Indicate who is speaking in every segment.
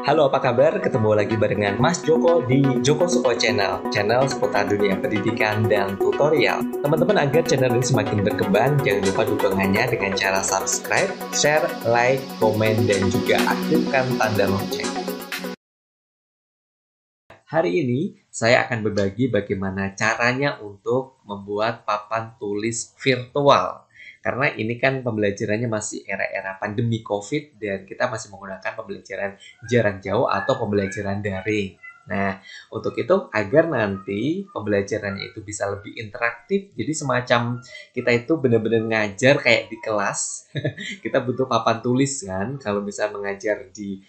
Speaker 1: Halo, apa kabar? Ketemu lagi barengan Mas Joko di Joko Suko Channel, channel seputar dunia pendidikan dan tutorial. Teman-teman, agar channel ini semakin berkembang, jangan lupa dukungannya dengan cara subscribe, share, like, komen, dan juga aktifkan tanda lonceng. Hari ini saya akan berbagi bagaimana caranya untuk membuat papan tulis virtual. Karena ini kan pembelajarannya masih era-era pandemi COVID dan kita masih menggunakan pembelajaran jarak jauh atau pembelajaran daring. Nah, untuk itu agar nanti pembelajarannya itu bisa lebih interaktif, jadi semacam kita itu benar-benar ngajar kayak di kelas. Kita butuh papan tulis kan, kalau bisa mengajar di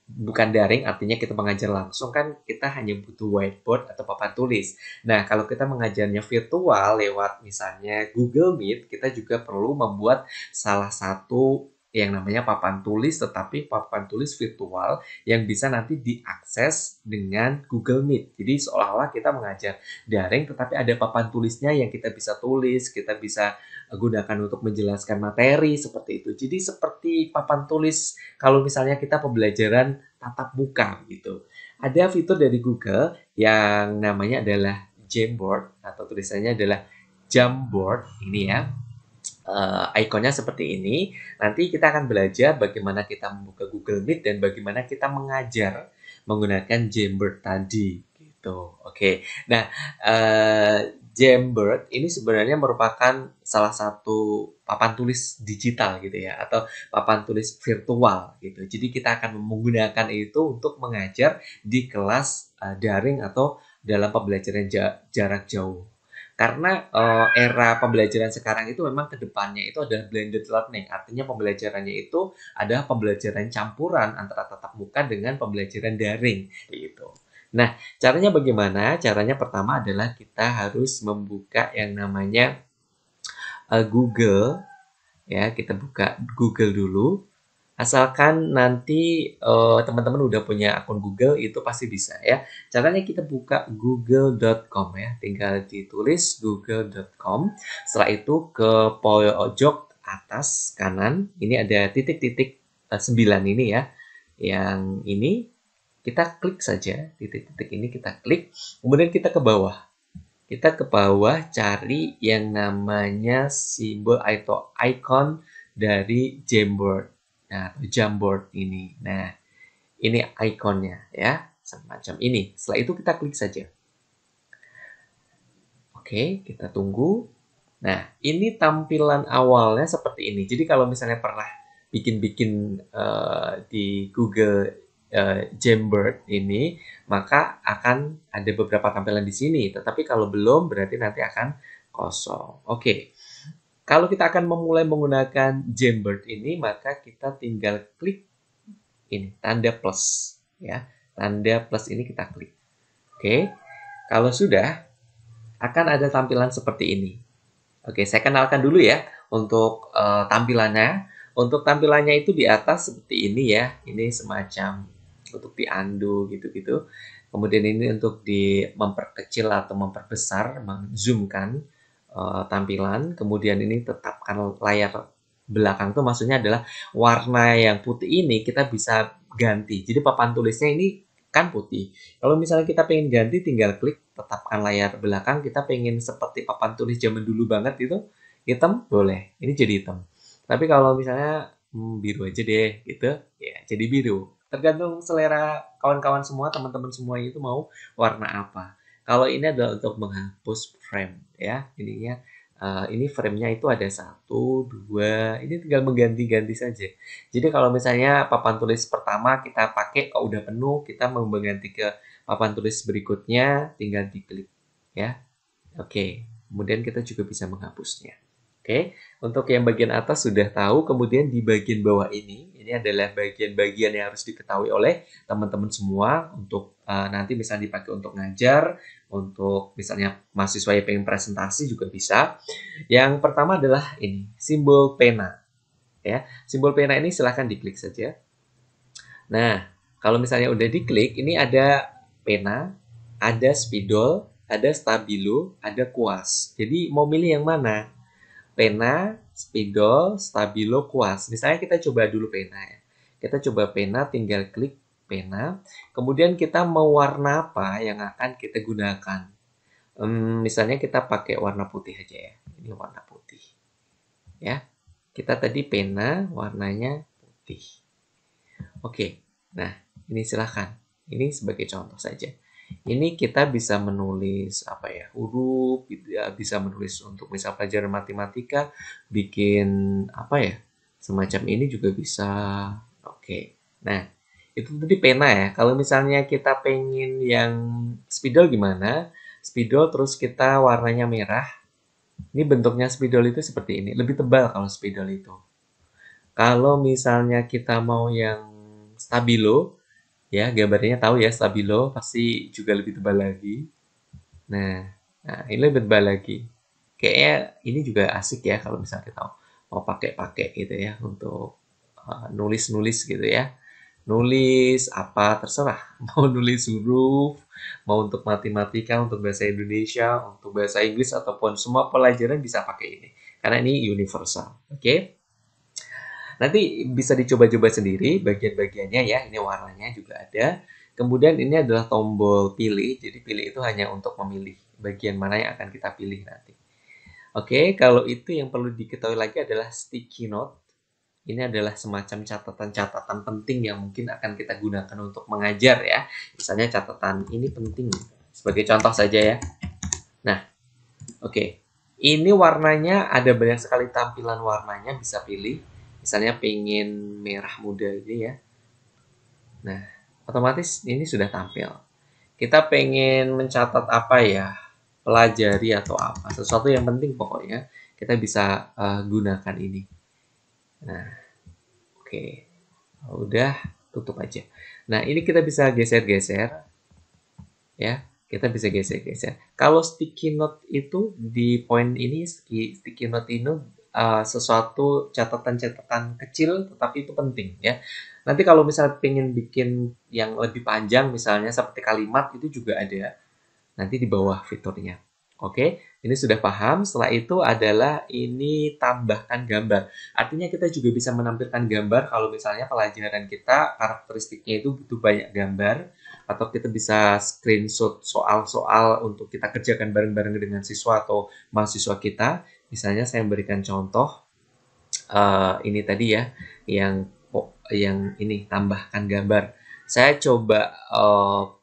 Speaker 1: bukan daring, artinya kita mengajar langsung kan kita hanya butuh whiteboard atau papan tulis. Nah, kalau kita mengajarnya virtual lewat misalnya Google Meet, kita juga perlu membuat salah satu yang namanya papan tulis, tetapi papan tulis virtual yang bisa nanti diakses dengan Google Meet. Jadi seolah-olah kita mengajar daring, tetapi ada papan tulisnya yang kita bisa tulis, kita bisa gunakan untuk menjelaskan materi seperti itu. Jadi seperti papan tulis kalau misalnya kita pembelajaran tatap muka gitu. Ada fitur dari Google yang namanya adalah Jamboard atau tulisannya adalah Jamboard ini ya. Ikonnya seperti ini. Nanti kita akan belajar bagaimana kita membuka Google Meet dan bagaimana kita mengajar menggunakan Jamboard tadi gitu. Oke. Nah, Jamboard ini sebenarnya merupakan salah satu papan tulis digital gitu ya, atau papan tulis virtual gitu. Jadi kita akan menggunakan itu untuk mengajar di kelas daring atau dalam pembelajaran jarak jauh. Karena era pembelajaran sekarang itu memang kedepannya itu adalah blended learning, artinya pembelajarannya itu adalah pembelajaran campuran antara tatap muka dengan pembelajaran daring gitu. Nah, caranya bagaimana? Caranya pertama adalah kita harus membuka yang namanya Google ya. Kita buka Google dulu. Asalkan nanti teman-teman udah punya akun Google, itu pasti bisa ya. Caranya kita buka google.com ya. Tinggal ditulis google.com. Setelah itu ke pojok atas kanan, ini ada titik-titik 9 ini ya. Yang ini kita klik saja, titik-titik ini kita klik. Kemudian kita ke bawah. Kita ke bawah cari yang namanya simbol atau icon dari Jamboard. Nah, atau Jamboard ini. Nah, ini ikonnya ya, semacam ini. Setelah itu kita klik saja. Oke, kita tunggu. Nah, ini tampilan awalnya seperti ini. Jadi kalau misalnya pernah bikin-bikin di Google Jamboard ini, maka akan ada beberapa tampilan di sini. Tetapi kalau belum, berarti nanti akan kosong. Oke. Kalau kita akan memulai menggunakan Jamboard ini, maka kita tinggal klik ini, tanda plus. Ya, tanda plus ini kita klik. Oke, kalau sudah, akan ada tampilan seperti ini. Oke, saya kenalkan dulu ya untuk tampilannya. Untuk tampilannya itu di atas seperti ini ya. Ini semacam untuk diundo gitu-gitu. Kemudian ini untuk memperkecil atau memperbesar, menzoomkan tampilan. Kemudian ini tetapkan layar belakang tuh maksudnya adalah warna yang putih ini kita bisa ganti. Jadi papan tulisnya ini kan putih. Kalau misalnya kita pengen ganti, tinggal klik tetapkan layar belakang. Kita pengen seperti papan tulis zaman dulu banget itu, hitam boleh. Ini jadi hitam. Tapi kalau misalnya biru aja deh gitu, ya jadi biru. Tergantung selera kawan-kawan semua, teman-teman semua itu mau warna apa. Kalau ini adalah untuk menghapus frame ya, ininya ini frame-nya itu ada 1, 2, ini tinggal mengganti-ganti saja. Jadi kalau misalnya papan tulis pertama kita pakai kok udah penuh, kita mau mengganti ke papan tulis berikutnya, tinggal diklik ya. Oke, kemudian kita juga bisa menghapusnya. Oke, untuk yang bagian atas sudah tahu, kemudian di bagian bawah ini adalah bagian-bagian yang harus diketahui oleh teman-teman semua untuk nanti misalnya dipakai untuk ngajar, untuk misalnya mahasiswa yang pengen presentasi juga bisa. Yang pertama adalah ini, simbol pena. Ya, simbol pena ini silahkan diklik saja. Nah, kalau misalnya udah diklik, ini ada pena, ada spidol, ada stabilo, ada kuas. Jadi mau milih yang mana? Pena, spidol, stabilo, kuas. Misalnya kita coba dulu pena ya. Kita coba pena, tinggal klik pena. Kemudian kita mau warna apa yang akan kita gunakan. Misalnya kita pakai warna putih aja ya. Ini warna putih. Ya, kita tadi pena warnanya putih. Oke, nah ini silahkan. Ini sebagai contoh saja. Ini kita bisa menulis apa ya, huruf, bisa menulis untuk misal pelajaran matematika, bikin apa ya, semacam ini juga bisa. Oke, nah itu tadi pena ya. Kalau misalnya kita pengen yang spidol gimana? Spidol terus kita warnanya merah. Ini bentuknya spidol itu seperti ini. Lebih tebal kalau spidol itu. Kalau misalnya kita mau yang stabilo, ya gambarnya tahu ya stabilo pasti juga lebih tebal lagi. Nah, ini lebih tebal lagi. Kayaknya ini juga asik ya kalau misalnya kita mau pakai-pakai gitu ya untuk nulis-nulis gitu ya. Nulis apa terserah, mau nulis huruf, mau untuk matematika, untuk bahasa Indonesia, untuk bahasa Inggris ataupun semua pelajaran bisa pakai ini. Karena ini universal. Oke. Nanti bisa dicoba-coba sendiri bagian-bagiannya ya. Ini warnanya juga ada. Kemudian ini adalah tombol pilih. Jadi pilih itu hanya untuk memilih bagian mana yang akan kita pilih nanti. Oke, kalau itu yang perlu diketahui lagi adalah sticky note. Ini adalah semacam catatan-catatan penting yang mungkin akan kita gunakan untuk mengajar ya. Misalnya catatan ini penting. Sebagai contoh saja ya. Nah, oke. Ini warnanya ada banyak sekali tampilan warnanya bisa pilih. Misalnya pengen merah muda ini ya. Nah, otomatis ini sudah tampil. Kita pengen mencatat apa ya? Pelajari atau apa? Sesuatu yang penting pokoknya kita bisa gunakan ini. Nah, oke. Udah tutup aja. Nah, ini kita bisa geser-geser ya. Kita bisa geser-geser. Kalau sticky note itu di poin ini sticky note ini sesuatu catatan-catatan kecil tetapi itu penting ya. Nanti kalau misalnya pengen bikin yang lebih panjang misalnya seperti kalimat itu juga ada nanti di bawah fiturnya. Oke, ini sudah paham. Setelah itu adalah ini tambahkan gambar. Artinya kita juga bisa menampilkan gambar kalau misalnya pelajaran kita karakteristiknya itu butuh banyak gambar atau kita bisa screenshot soal-soal untuk kita kerjakan bareng-bareng dengan siswa atau mahasiswa kita. Misalnya saya memberikan contoh ini tadi ya, yang ini tambahkan gambar. Saya coba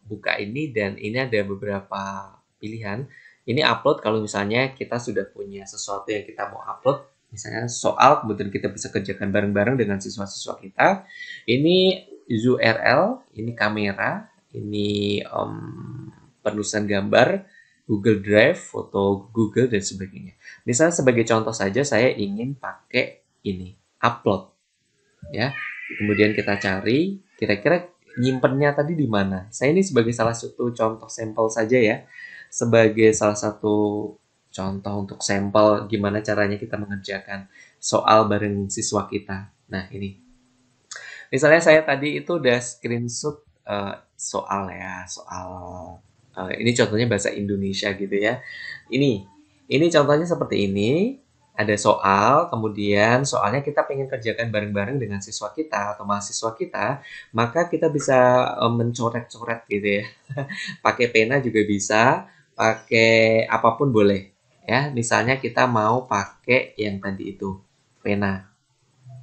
Speaker 1: buka ini dan ini ada beberapa pilihan. Ini upload kalau misalnya kita sudah punya sesuatu yang kita mau upload, misalnya soal, kemudian kita bisa kerjakan bareng-bareng dengan siswa-siswa kita. Ini URL, ini kamera, ini penulisan gambar, Google Drive, foto Google, dan sebagainya. Misalnya sebagai contoh saja, saya ingin pakai ini, upload. Ya, kemudian kita cari, kira-kira nyimpennya tadi di mana. Saya ini sebagai salah satu contoh sampel saja ya, sebagai salah satu contoh untuk sampel gimana caranya kita mengerjakan soal bareng siswa kita. Nah, ini. Misalnya saya tadi itu udah screenshot soal ya, soal ini contohnya bahasa Indonesia gitu ya. Ini contohnya seperti ini. Ada soal, kemudian soalnya kita pengen kerjakan bareng-bareng dengan siswa kita atau mahasiswa kita, maka kita bisa mencoret-coret gitu ya. Pakai pena juga bisa, pakai apapun boleh. Ya, misalnya kita mau pakai yang tadi itu, pena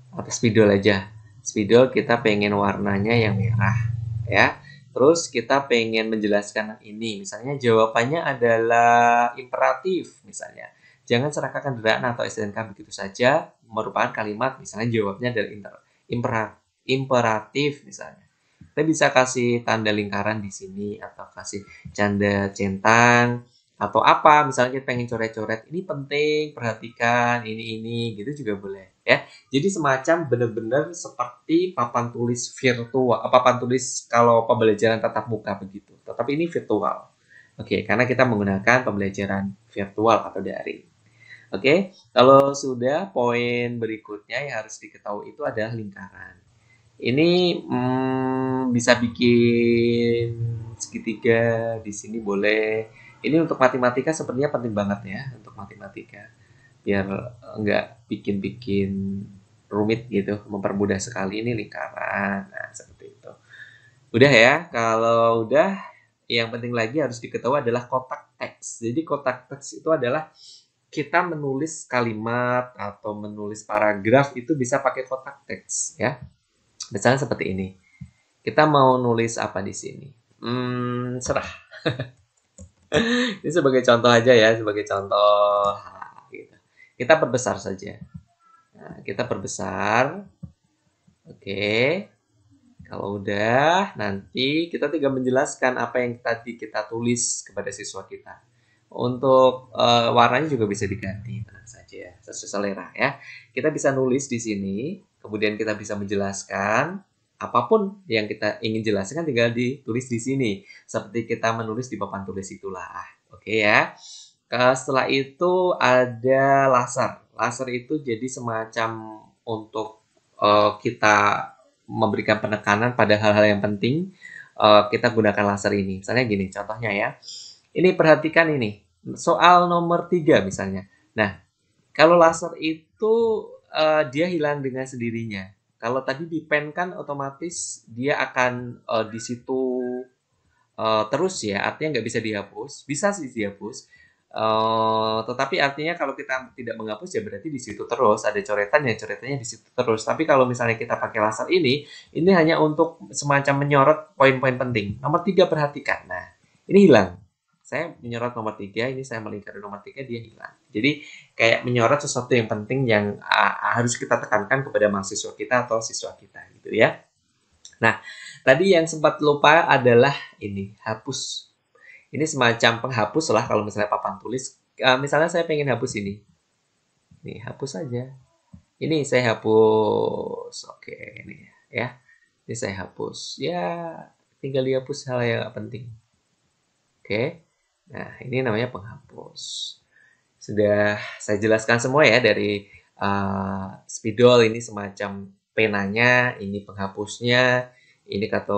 Speaker 1: atau spidol aja. Spidol kita pengen warnanya yang merah ya. Terus kita pengen menjelaskan ini, misalnya jawabannya adalah imperatif misalnya. Jangan serahkan kendaraan atau STNK begitu saja, merupakan kalimat misalnya jawabnya adalah imperatif misalnya. Kita bisa kasih tanda lingkaran di sini atau kasih canda centang atau apa misalnya kita pengen coret-coret ini penting perhatikan ini gitu juga boleh ya. Jadi semacam benar-benar seperti papan tulis virtual, papan tulis kalau pembelajaran tatap muka begitu. Tetapi ini virtual. Oke, karena kita menggunakan pembelajaran virtual atau daring. Oke, kalau sudah poin berikutnya yang harus diketahui itu adalah lingkaran. Ini bisa bikin segitiga di sini boleh. Ini untuk matematika sepertinya penting banget ya untuk matematika. Biar nggak bikin-bikin rumit gitu, mempermudah sekali. Ini lingkaran. Nah, seperti itu. Udah ya, kalau udah, yang penting lagi harus diketahui adalah kotak teks. Jadi kotak teks itu adalah kita menulis kalimat atau menulis paragraf itu bisa pakai kotak teks ya. Misalnya seperti ini. Kita mau nulis apa di sini? Serah. Ini sebagai contoh aja ya, sebagai contoh. Nah, gitu. Kita perbesar saja. Nah, kita perbesar. Oke. Kalau udah, nanti kita tinggal menjelaskan apa yang tadi kita tulis kepada siswa kita. Untuk warnanya juga bisa diganti, tenang saja, sesuai selera ya. Kita bisa nulis di sini, kemudian kita bisa menjelaskan apapun yang kita ingin jelaskan tinggal ditulis di sini. Seperti kita menulis di papan tulis itulah. Oke ya. Setelah itu ada laser. Laser itu jadi semacam untuk kita memberikan penekanan pada hal-hal yang penting, kita gunakan laser ini. Misalnya gini, contohnya ya. Ini perhatikan ini, soal nomor 3 misalnya. Nah, kalau laser itu dia hilang dengan sendirinya. Kalau tadi di pen kan otomatis dia akan di situ terus ya, artinya nggak bisa dihapus. Bisa sih dihapus, tetapi artinya kalau kita tidak menghapus ya berarti di situ terus ada coretannya di situ terus. Tapi kalau misalnya kita pakai laser ini hanya untuk semacam menyorot poin-poin penting. Nomor 3 perhatikan. Nah, ini hilang. Saya menyorot nomor 3, ini saya melingkari nomor 3, dia hilang. Jadi kayak menyorot sesuatu yang penting yang harus kita tekankan kepada mahasiswa kita atau siswa kita gitu ya. Nah, tadi yang sempat lupa adalah ini, hapus. Ini semacam penghapus lah kalau misalnya papan tulis. Misalnya saya pengen hapus ini. Nih, hapus saja. Ini saya hapus. Oke, ini ya. Ini saya hapus. Ya, tinggal dihapus hal yang gak penting. Oke. Nah, ini namanya penghapus. Sudah saya jelaskan semua ya dari spidol ini semacam penanya, ini penghapusnya, ini kata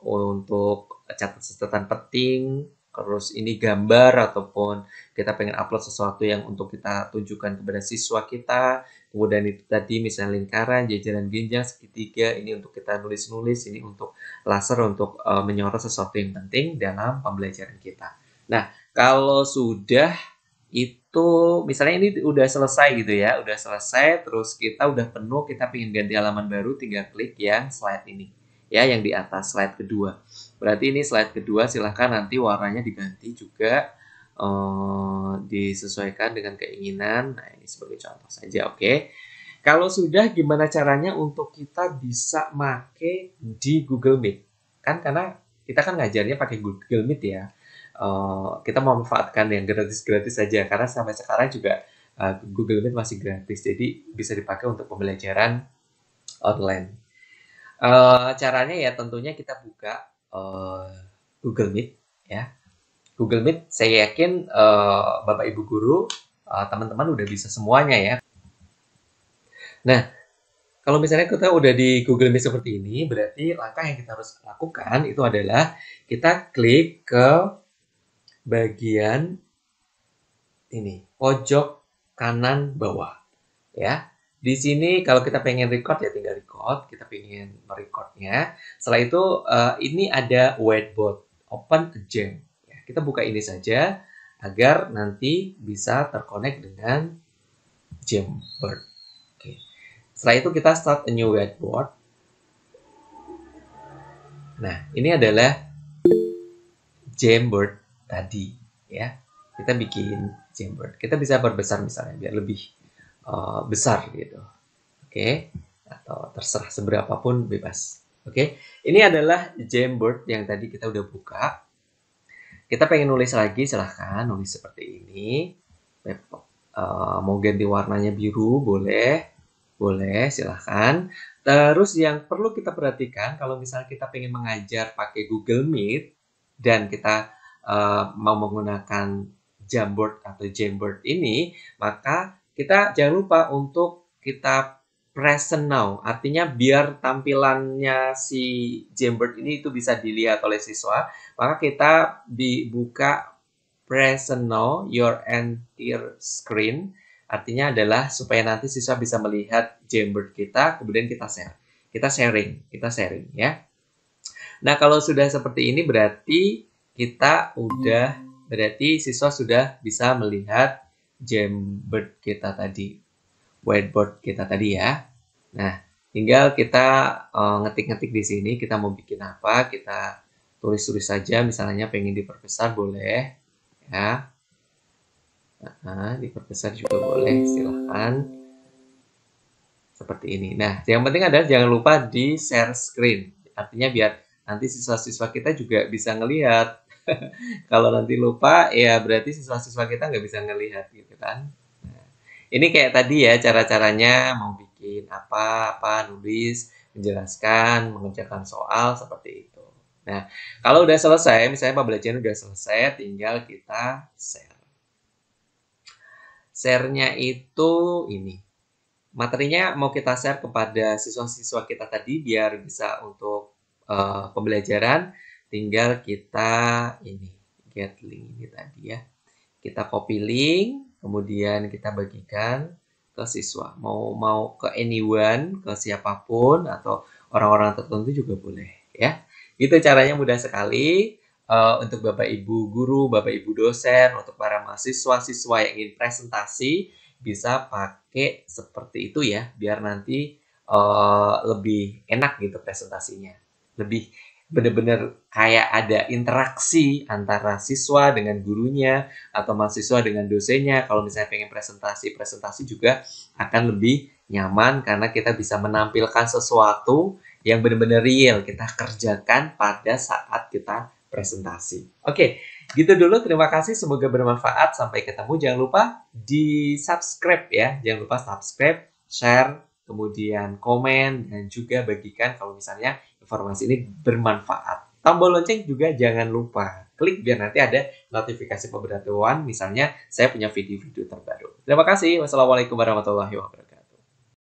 Speaker 1: untuk catatan penting, terus ini gambar ataupun kita pengen upload sesuatu yang untuk kita tunjukkan kepada siswa kita. Kemudian itu tadi misalnya lingkaran, jajaran genjang, segitiga, ini untuk kita nulis-nulis, ini untuk laser untuk menyorot sesuatu yang penting dalam pembelajaran kita. Nah, kalau sudah itu misalnya ini udah selesai gitu ya, udah selesai terus kita udah penuh, kita pengen ganti halaman baru, tinggal klik yang slide ini ya, yang di atas slide kedua. Berarti ini slide kedua, silahkan nanti warnanya diganti juga, disesuaikan dengan keinginan. Nah, ini sebagai contoh saja, oke. Kalau sudah, gimana caranya untuk kita bisa make di Google Meet? Kan karena kita kan ngajarnya pakai Google Meet ya. Kita memanfaatkan yang gratis-gratis saja karena sampai sekarang juga Google Meet masih gratis, jadi bisa dipakai untuk pembelajaran online. Caranya ya tentunya kita buka Google Meet ya. Google Meet saya yakin Bapak Ibu guru, teman-teman udah bisa semuanya ya. Nah, kalau misalnya kita udah di Google Meet seperti ini, berarti langkah yang kita harus lakukan itu adalah kita klik ke bagian ini, pojok kanan bawah ya. Di sini kalau kita pengen record ya tinggal record, kita pengen merecordnya. Setelah itu ini ada whiteboard, open a Jam. Ya, kita buka ini saja agar nanti bisa terkonek dengan Jamboard. Oke. Setelah itu kita start a new whiteboard. Nah, ini adalah Jamboard tadi ya. Kita bikin Jamboard. Kita bisa perbesar misalnya biar lebih besar gitu. Oke. Atau terserah seberapa pun bebas. Oke. Ini adalah Jamboard yang tadi kita udah buka. Kita pengen nulis lagi, silahkan nulis seperti ini. Mau ganti warnanya biru boleh. Boleh, silahkan. Terus yang perlu kita perhatikan kalau misalnya kita pengen mengajar pakai Google Meet dan kita mau menggunakan Jamboard atau Jamboard ini, maka kita jangan lupa untuk kita present now. Artinya biar tampilannya si Jamboard ini itu bisa dilihat oleh siswa, maka kita dibuka present now your entire screen. Artinya adalah supaya nanti siswa bisa melihat Jamboard kita, kemudian kita share. Kita sharing ya. Nah, kalau sudah seperti ini berarti siswa sudah bisa melihat Jamboard kita tadi, whiteboard kita tadi ya. Nah, tinggal kita ngetik-ngetik di sini, kita mau bikin apa, kita tulis-tulis saja, misalnya pengen diperbesar boleh ya. Diperbesar juga boleh, silahkan. Seperti ini. Nah, yang penting adalah jangan lupa di share screen. Artinya biar nanti siswa-siswa kita juga bisa ngelihat. Kalau nanti lupa, ya berarti siswa-siswa kita nggak bisa ngelihat gitu kan. Nah, ini kayak tadi ya cara-caranya mau bikin apa, nulis, menjelaskan, mengerjakan soal seperti itu. Nah, kalau udah selesai, misalnya pembelajaran udah selesai, tinggal kita share. Share-nya itu ini. Materinya mau kita share kepada siswa-siswa kita tadi biar bisa untuk pembelajaran. Tinggal kita ini get link ini tadi ya. Kita copy link, kemudian kita bagikan ke siswa. Mau ke anyone, ke siapapun atau orang-orang tertentu juga boleh ya. Itu caranya mudah sekali. Untuk Bapak Ibu guru, Bapak Ibu dosen, untuk para mahasiswa-siswa yang ingin presentasi bisa pakai seperti itu ya, biar nanti lebih enak gitu presentasinya. Lebih benar-benar kayak ada interaksi antara siswa dengan gurunya atau mahasiswa dengan dosennya. Kalau misalnya pengen presentasi juga akan lebih nyaman karena kita bisa menampilkan sesuatu yang benar-benar real kita kerjakan pada saat kita presentasi. Oke, gitu dulu. Terima kasih. Semoga bermanfaat. Sampai ketemu. Jangan lupa di subscribe ya. Jangan lupa subscribe, share, kemudian komen, dan juga bagikan kalau misalnya informasi ini bermanfaat. Tombol lonceng juga jangan lupa. Klik biar nanti ada notifikasi pemberitahuan. Misalnya saya punya video-video terbaru. Terima kasih. Wassalamualaikum warahmatullahi wabarakatuh.